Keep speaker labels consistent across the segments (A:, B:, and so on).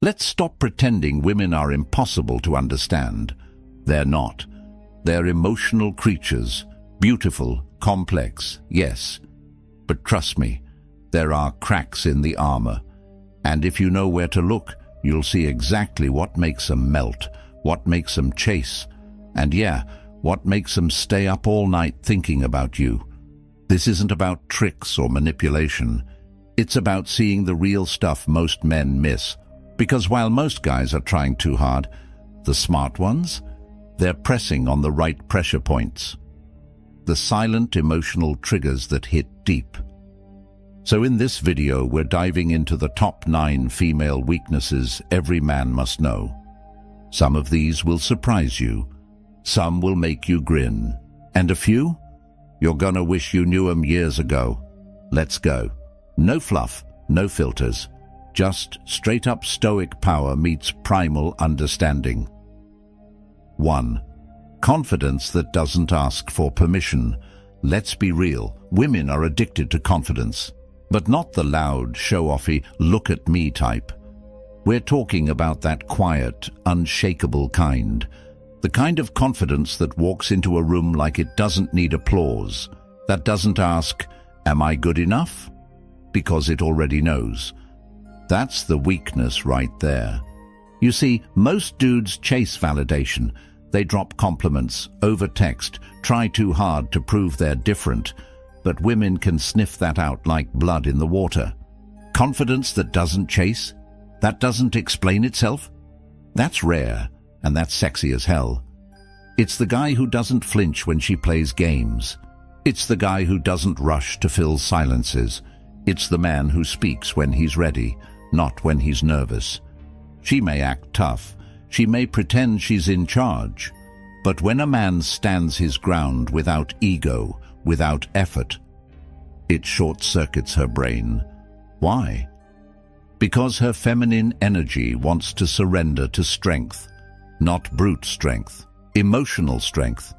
A: Let's stop pretending women are impossible to understand. They're not. They're emotional creatures, beautiful, complex, yes. But trust me, there are cracks in the armor. And if you know where to look, you'll see exactly what makes them melt, what makes them chase, and yeah, what makes them stay up all night thinking about you. This isn't about tricks or manipulation. It's about seeing the real stuff most men miss. Because while most guys are trying too hard, the smart ones, they're pressing on the right pressure points. The silent emotional triggers that hit deep. So in this video, we're diving into the top 9 female weaknesses every man must know. Some of these will surprise you. Some will make you grin. And a few? You're gonna wish you knew them years ago. Let's go. No fluff, no filters. Just straight-up Stoic power meets primal understanding. 1. Confidence that doesn't ask for permission. Let's be real, women are addicted to confidence. But not the loud, show-offy, look-at-me type. We're talking about that quiet, unshakable kind. The kind of confidence that walks into a room like it doesn't need applause. That doesn't ask, am I good enough? Because it already knows. That's the weakness right there. You see, most dudes chase validation. They drop compliments, over-text, try too hard to prove they're different. But women can sniff that out like blood in the water. Confidence that doesn't chase, that doesn't explain itself, that's rare, and that's sexy as hell. It's the guy who doesn't flinch when she plays games. It's the guy who doesn't rush to fill silences. It's the man who speaks when he's ready, not when he's nervous. She may act tough. She may pretend she's in charge. But when a man stands his ground without ego, without effort, it short-circuits her brain. Why? Because her feminine energy wants to surrender to strength, not brute strength, emotional strength.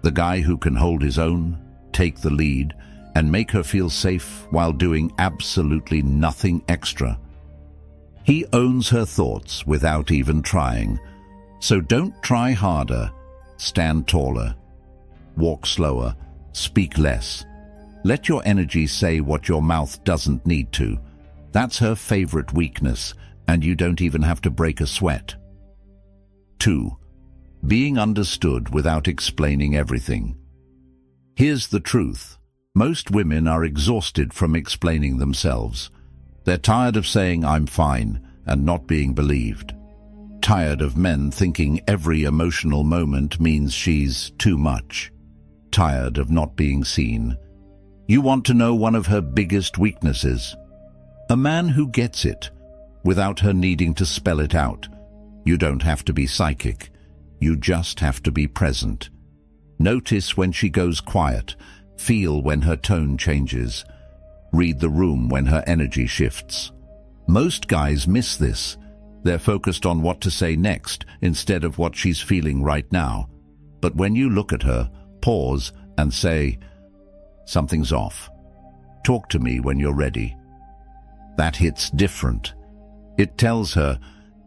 A: The guy who can hold his own, take the lead, and make her feel safe while doing absolutely nothing extra. He owns her thoughts without even trying. So don't try harder, stand taller, walk slower, speak less. Let your energy say what your mouth doesn't need to. That's her favorite weakness, and you don't even have to break a sweat. 2. Being understood without explaining everything. Here's the truth. Most women are exhausted from explaining themselves. They're tired of saying, I'm fine, and not being believed. Tired of men thinking every emotional moment means she's too much. Tired of not being seen. You want to know one of her biggest weaknesses? A man who gets it, without her needing to spell it out. You don't have to be psychic. You just have to be present. Notice when she goes quiet. Feel when her tone changes. Read the room when her energy shifts. Most guys miss this. They're focused on what to say next instead of what she's feeling right now. But when you look at her, pause and say, something's off. Talk to me when you're ready. That hits different. It tells her,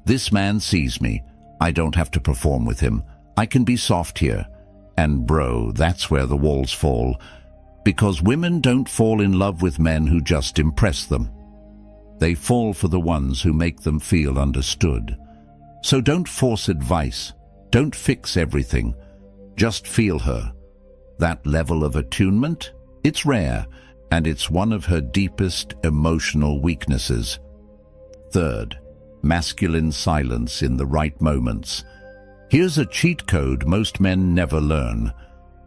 A: this man sees me. I don't have to perform with him. I can be soft here. And bro, that's where the walls fall. Because women don't fall in love with men who just impress them. They fall for the ones who make them feel understood. So don't force advice. Don't fix everything. Just feel her. That level of attunement, it's rare, and it's one of her deepest emotional weaknesses. 3. Masculine silence in the right moments. Here's a cheat code most men never learn.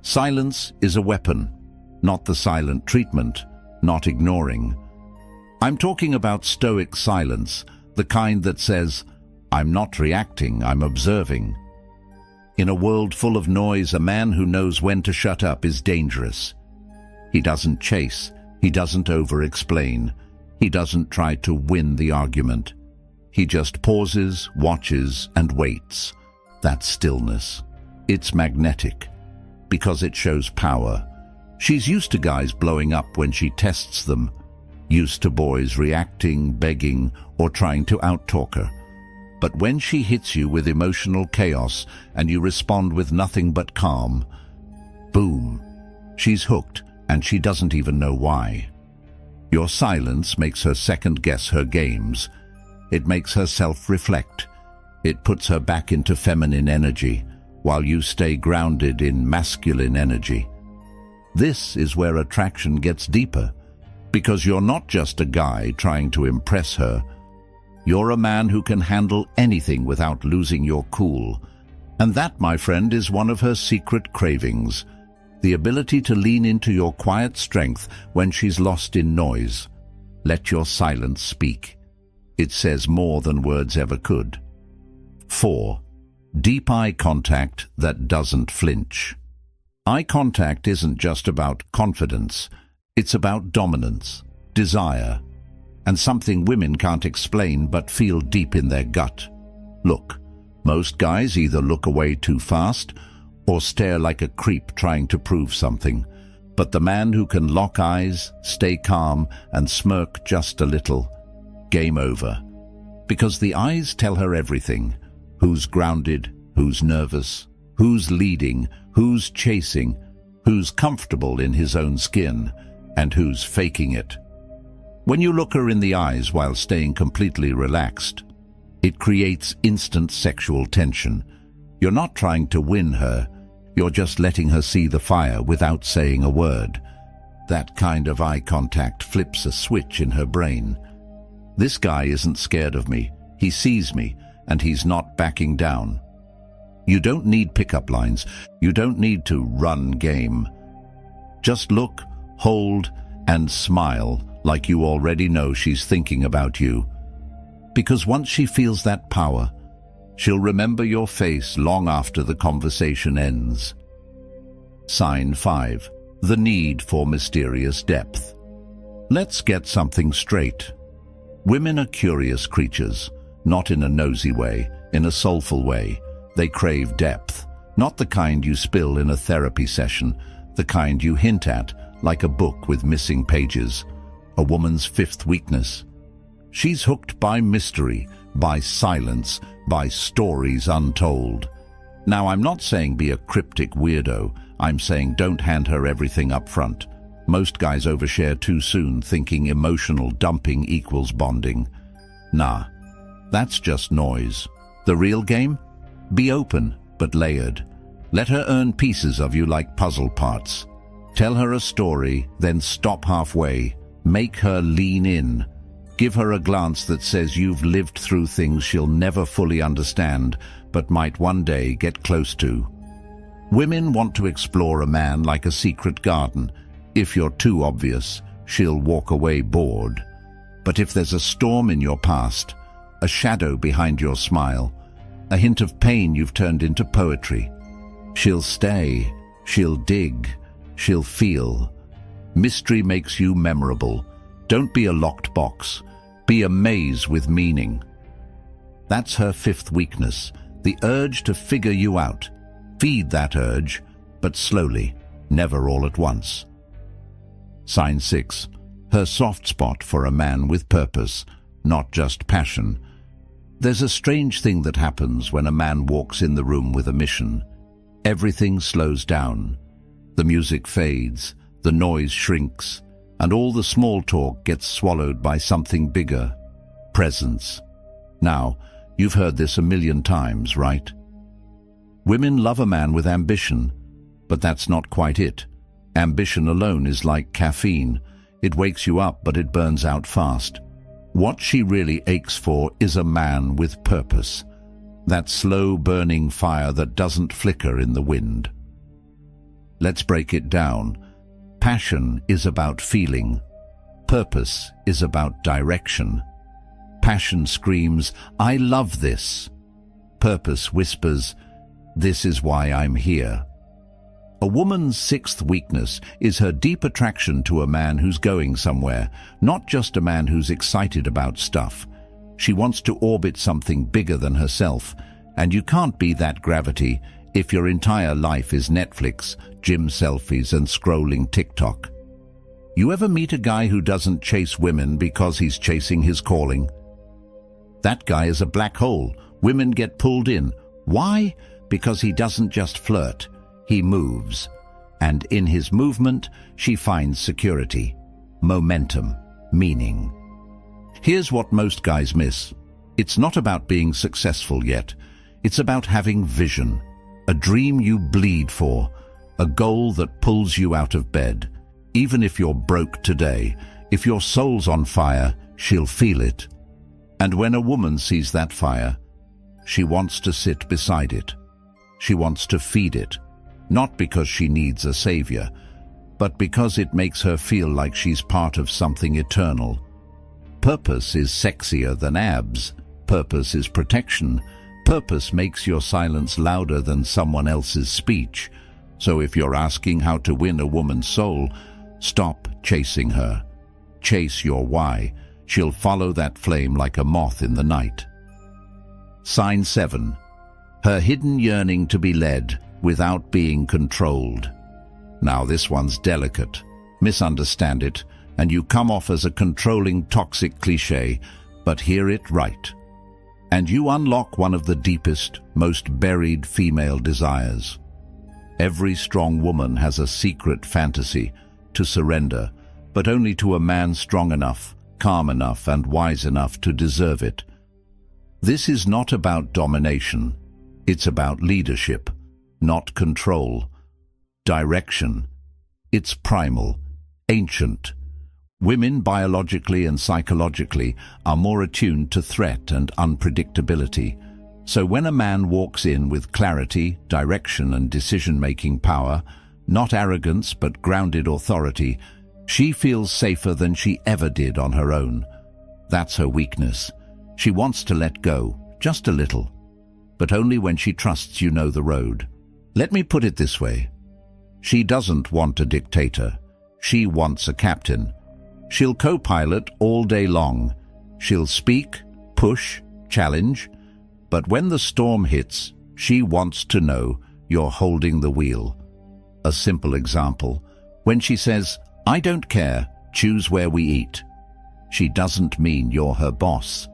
A: Silence is a weapon, not the silent treatment, not ignoring. I'm talking about Stoic silence, the kind that says, I'm not reacting, I'm observing. In a world full of noise, a man who knows when to shut up is dangerous. He doesn't chase, he doesn't over-explain, he doesn't try to win the argument. He just pauses, watches, and waits. That stillness. It's magnetic, because it shows power. She's used to guys blowing up when she tests them, used to boys reacting, begging, or trying to out-talk her. But when she hits you with emotional chaos and you respond with nothing but calm, boom, she's hooked and she doesn't even know why. Your silence makes her second-guess her games. It makes her self-reflect. It puts her back into feminine energy, while you stay grounded in masculine energy. This is where attraction gets deeper, because you're not just a guy trying to impress her. You're a man who can handle anything without losing your cool. And that, my friend, is one of her secret cravings. The ability to lean into your quiet strength when she's lost in noise. Let your silence speak. It says more than words ever could. 4. Deep eye contact that doesn't flinch. Eye contact isn't just about confidence. It's about dominance, desire, and something women can't explain but feel deep in their gut. Look, most guys either look away too fast or stare like a creep trying to prove something. But the man who can lock eyes, stay calm, and smirk just a little, game over. Because the eyes tell her everything. Who's grounded, who's nervous, who's leading, who's chasing, who's comfortable in his own skin, and who's faking it. When you look her in the eyes while staying completely relaxed, it creates instant sexual tension. You're not trying to win her, you're just letting her see the fire without saying a word. That kind of eye contact flips a switch in her brain. This guy isn't scared of me, he sees me, and he's not backing down. You don't need pickup lines, you don't need to run game. Just look, hold, and smile like you already know she's thinking about you. Because once she feels that power, she'll remember your face long after the conversation ends. Sign 5. The need for mysterious depth. Let's get something straight. Women are curious creatures, not in a nosy way, in a soulful way. They crave depth, not the kind you spill in a therapy session, the kind you hint at, like a book with missing pages. A woman's fifth weakness. She's hooked by mystery, by silence, by stories untold. Now, I'm not saying be a cryptic weirdo. I'm saying don't hand her everything up front. Most guys overshare too soon, thinking emotional dumping equals bonding. Nah, that's just noise. The real game? Be open, but layered. Let her earn pieces of you like puzzle parts. Tell her a story, then stop halfway. Make her lean in. Give her a glance that says you've lived through things she'll never fully understand, but might one day get close to. Women want to explore a man like a secret garden. If you're too obvious, she'll walk away bored. But if there's a storm in your past, a shadow behind your smile, a hint of pain you've turned into poetry, she'll stay, she'll dig, she'll feel. Mystery makes you memorable. Don't be a locked box. Be a maze with meaning. That's her fifth weakness, the urge to figure you out. Feed that urge, but slowly, never all at once. Sign 6. Her soft spot for a man with purpose, not just passion. There's a strange thing that happens when a man walks in the room with a mission. Everything slows down. The music fades, the noise shrinks, and all the small talk gets swallowed by something bigger. Presence. Now, you've heard this a million times, right? Women love a man with ambition, but that's not quite it. Ambition alone is like caffeine. It wakes you up, but it burns out fast. What she really aches for is a man with purpose. That slow-burning fire that doesn't flicker in the wind. Let's break it down. Passion is about feeling. Purpose is about direction. Passion screams, "I love this." Purpose whispers, "This is why I'm here." A woman's sixth weakness is her deep attraction to a man who's going somewhere, not just a man who's excited about stuff. She wants to orbit something bigger than herself, and you can't be that gravity if your entire life is Netflix, gym selfies, and scrolling TikTok. You ever meet a guy who doesn't chase women because he's chasing his calling? That guy is a black hole, Women get pulled in. Why? Because he doesn't just flirt, he moves. And in his movement, she finds security, momentum, meaning. Here's what most guys miss. It's not about being successful yet. It's about having vision, a dream you bleed for, a goal that pulls you out of bed. Even if you're broke today, if your soul's on fire, she'll feel it. And when a woman sees that fire, she wants to sit beside it. She wants to feed it, not because she needs a savior, but because it makes her feel like she's part of something eternal. Purpose is sexier than abs. Purpose is protection. Purpose makes your silence louder than someone else's speech. So if you're asking how to win a woman's soul, stop chasing her. Chase your why. She'll follow that flame like a moth in the night. Sign 7. Her hidden yearning to be led without being controlled. Now this one's delicate. Misunderstand it, and you come off as a controlling, toxic cliché, but hear it right. And you unlock one of the deepest, most buried female desires. Every strong woman has a secret fantasy to surrender, but only to a man strong enough, calm enough, and wise enough to deserve it. This is not about domination. It's about leadership, not control. Direction. It's primal, ancient. Women biologically and psychologically are more attuned to threat and unpredictability. So when a man walks in with clarity, direction, and decision-making power, not arrogance but grounded authority, she feels safer than she ever did on her own. That's her weakness. She wants to let go, just a little, but only when she trusts you know the road. Let me put it this way. She doesn't want a dictator. She wants a captain. She'll co-pilot all day long. She'll speak, push, challenge, but when the storm hits, she wants to know you're holding the wheel. A simple example. When she says, "I don't care, choose where we eat," she doesn't mean you're her boss.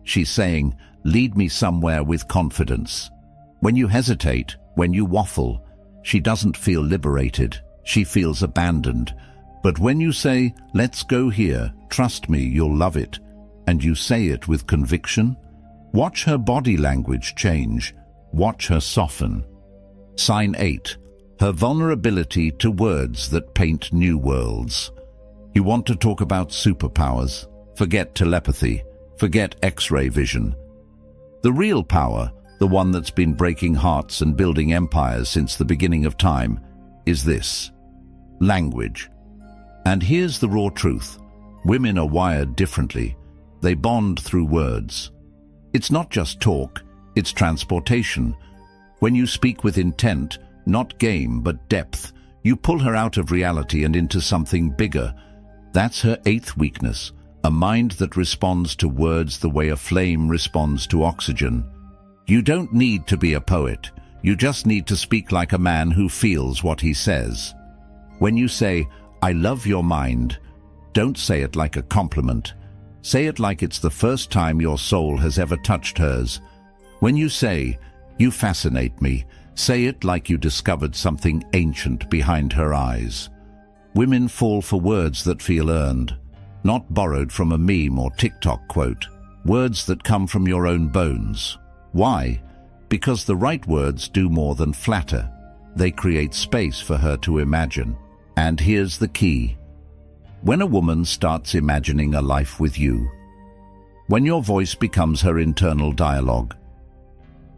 A: She's saying, "Lead me somewhere with confidence." When you hesitate, when you waffle, she doesn't feel liberated, she feels abandoned. But when you say, "Let's go here, trust me, you'll love it," and you say it with conviction, watch her body language change, watch her soften. Sign 8. Her vulnerability to words that paint new worlds. You want to talk about superpowers? Forget telepathy, forget X-ray vision. The real power, the one that's been breaking hearts and building empires since the beginning of time, is this: language. And here's the raw truth. Women are wired differently. They bond through words. It's not just talk, it's transportation. When you speak with intent, not game but depth, you pull her out of reality and into something bigger. That's her 8th weakness, a mind that responds to words the way a flame responds to oxygen. You don't need to be a poet. You just need to speak like a man who feels what he says. When you say, "I love your mind," don't say it like a compliment. Say it like it's the first time your soul has ever touched hers. When you say, "You fascinate me," say it like you discovered something ancient behind her eyes. Women fall for words that feel earned, not borrowed from a meme or TikTok quote. Words that come from your own bones. Why? Because the right words do more than flatter. They create space for her to imagine. And here's the key. When a woman starts imagining a life with you, when your voice becomes her internal dialogue,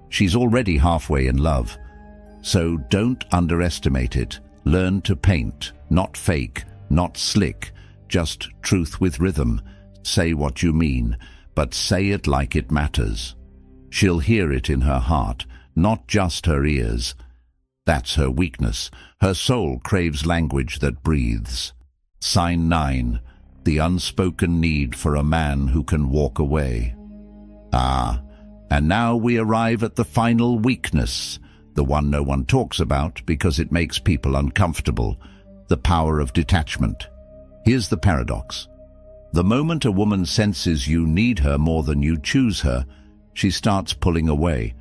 A: she's already halfway in love. So don't underestimate it. Learn to paint, not fake, not slick, just truth with rhythm. Say what you mean, but say it like it matters. She'll hear it in her heart, not just her ears. That's her weakness. Her soul craves language that breathes. Sign 9. The unspoken need for a man who can walk away. And now we arrive at the final weakness, the one no one talks about because it makes people uncomfortable, the power of detachment. Here's the paradox. The moment a woman senses you need her more than you choose her, She starts pulling away,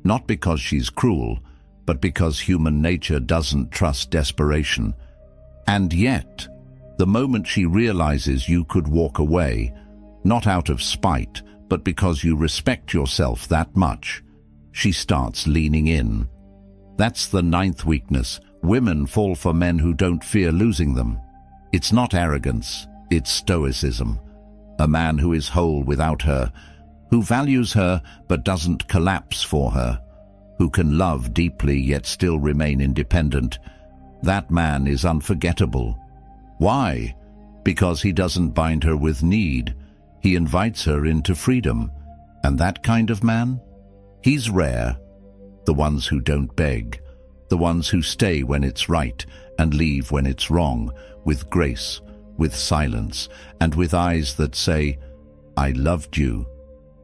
A: not because she's cruel, but because human nature doesn't trust desperation. And yet, the moment she realizes you could walk away, not out of spite, but because you respect yourself that much, she starts leaning in. That's the ninth weakness. Women fall for men who don't fear losing them. It's not arrogance, it's stoicism. A man who is whole without her, who values her but doesn't collapse for her, who can love deeply yet still remain independent. That man is unforgettable. Why? Because he doesn't bind her with need. He invites her into freedom. And that kind of man? He's rare. The ones who don't beg. The ones who stay when it's right and leave when it's wrong, with grace, with silence, and with eyes that say, I loved you,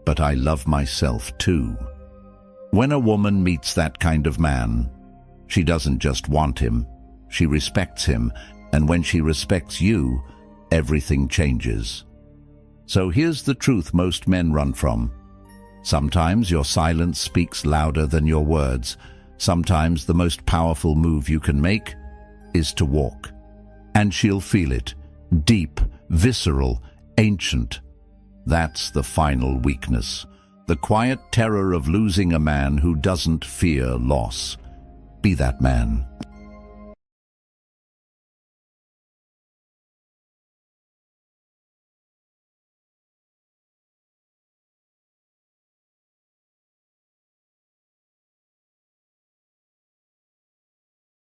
A: but I love myself too. When a woman meets that kind of man, she doesn't just want him, she respects him, and when she respects you, everything changes. So here's the truth most men run from. Sometimes your silence speaks louder than your words. Sometimes the most powerful move you can make is to walk. And she'll feel it. Deep, visceral, ancient. That's the final weakness. The quiet terror of losing a man who doesn't fear loss. Be that man.